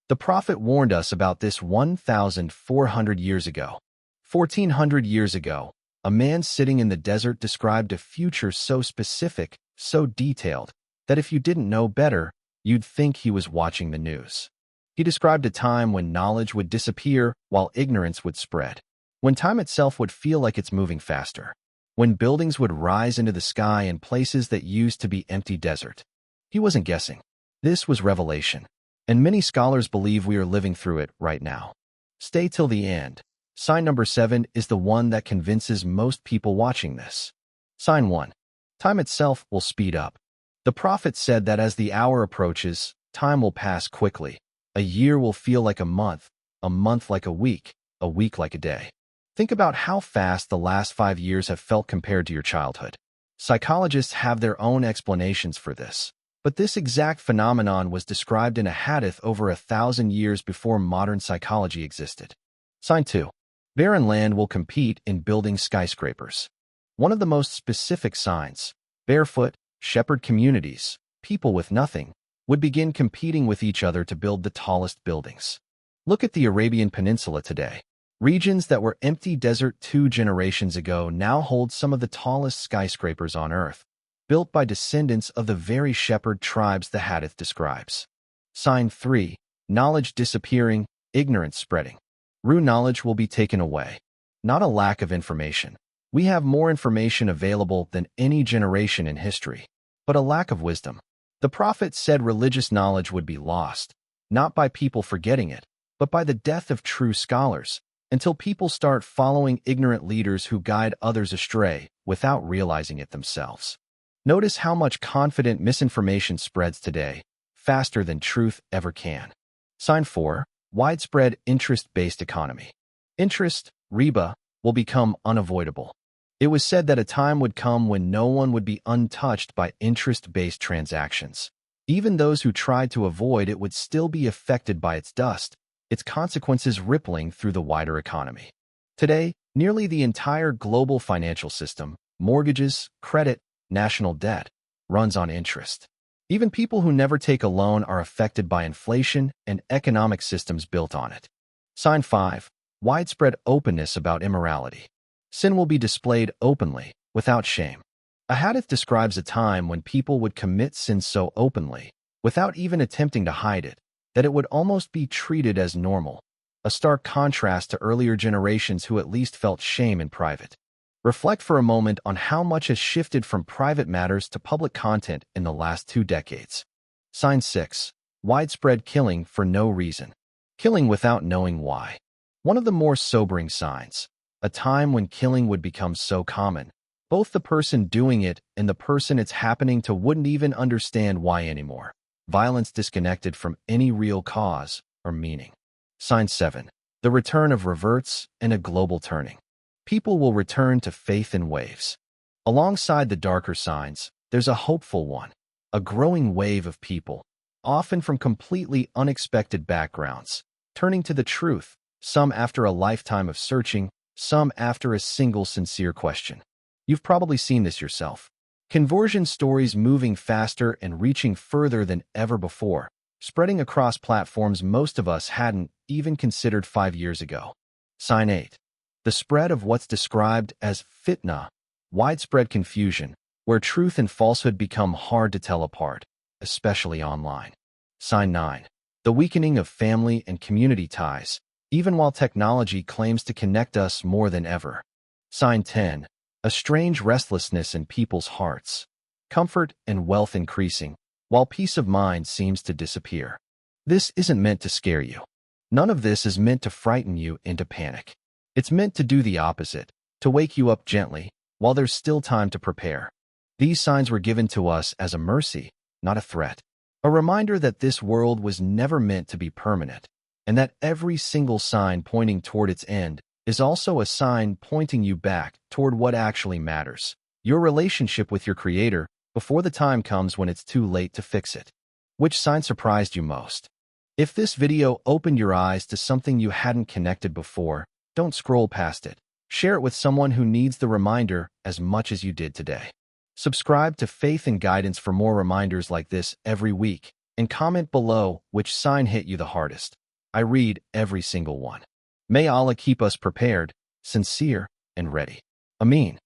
The Prophet warned us about this 1,400 years ago. 1,400 years ago, a man sitting in the desert described a future so specific, so detailed, that if you didn't know better, you'd think he was watching the news. He described a time when knowledge would disappear while ignorance would spread, when time itself would feel like it's moving faster, when buildings would rise into the sky in places that used to be empty desert. He wasn't guessing. This was revelation, and many scholars believe we are living through it right now. Stay till the end. Sign number 7 is the one that convinces most people watching this. Sign 1. Time itself will speed up. The Prophet said that as the hour approaches, time will pass quickly. A year will feel like a month like a week like a day. Think about how fast the last 5 years have felt compared to your childhood. Psychologists have their own explanations for this, but this exact phenomenon was described in a Hadith over 1,000 years before modern psychology existed. Sign 2. Barren land will compete in building skyscrapers. One of the most specific signs, barefoot, shepherd communities, people with nothing, would begin competing with each other to build the tallest buildings. Look at the Arabian Peninsula today. Regions that were empty desert 2 generations ago now hold some of the tallest skyscrapers on Earth, built by descendants of the very shepherd tribes the Hadith describes. Sign 3. Knowledge disappearing, ignorance spreading. True knowledge will be taken away. Not a lack of information. We have more information available than any generation in history, but a lack of wisdom. The Prophet said religious knowledge would be lost, not by people forgetting it, but by the death of true scholars, until people start following ignorant leaders who guide others astray without realizing it themselves. Notice how much confident misinformation spreads today, faster than truth ever can. Sign 4. Widespread interest-based economy. Interest, riba, will become unavoidable. It was said that a time would come when no one would be untouched by interest-based transactions. Even those who tried to avoid it would still be affected by its dust, its consequences rippling through the wider economy. Today, nearly the entire global financial system, mortgages, credit, national debt, runs on interest. Even people who never take a loan are affected by inflation and economic systems built on it. Sign 5. Widespread openness about immorality. Sin will be displayed openly, without shame. A hadith describes a time when people would commit sin so openly, without even attempting to hide it, that it would almost be treated as normal, a stark contrast to earlier generations who at least felt shame in private. Reflect for a moment on how much has shifted from private matters to public content in the last 2 decades. Sign 6. Widespread killing for no reason. Killing without knowing why. One of the more sobering signs. A time when killing would become so common, both the person doing it and the person it's happening to wouldn't even understand why anymore. Violence disconnected from any real cause or meaning. Sign 7. The return of reverts and a global turning. People will return to faith in waves. Alongside the darker signs, there's a hopeful one. A growing wave of people, often from completely unexpected backgrounds, turning to the truth, some after a lifetime of searching, some after a single sincere question. You've probably seen this yourself. Conversion stories moving faster and reaching further than ever before, spreading across platforms most of us hadn't even considered 5 years ago. Sign 8. The spread of what's described as fitna, widespread confusion, where truth and falsehood become hard to tell apart, especially online. Sign 9. The weakening of family and community ties, even while technology claims to connect us more than ever. Sign 10. A strange restlessness in people's hearts. Comfort and wealth increasing, while peace of mind seems to disappear. This isn't meant to scare you. None of this is meant to frighten you into panic. It's meant to do the opposite, to wake you up gently, while there's still time to prepare. These signs were given to us as a mercy, not a threat. A reminder that this world was never meant to be permanent, and that every single sign pointing toward its end is also a sign pointing you back toward what actually matters, your relationship with your Creator, before the time comes when it's too late to fix it. Which sign surprised you most? If this video opened your eyes to something you hadn't connected before, don't scroll past it. Share it with someone who needs the reminder as much as you did today. Subscribe to Faith and Guidance for more reminders like this every week. And comment below which sign hit you the hardest. I read every single one. May Allah keep us prepared, sincere, and ready. Ameen.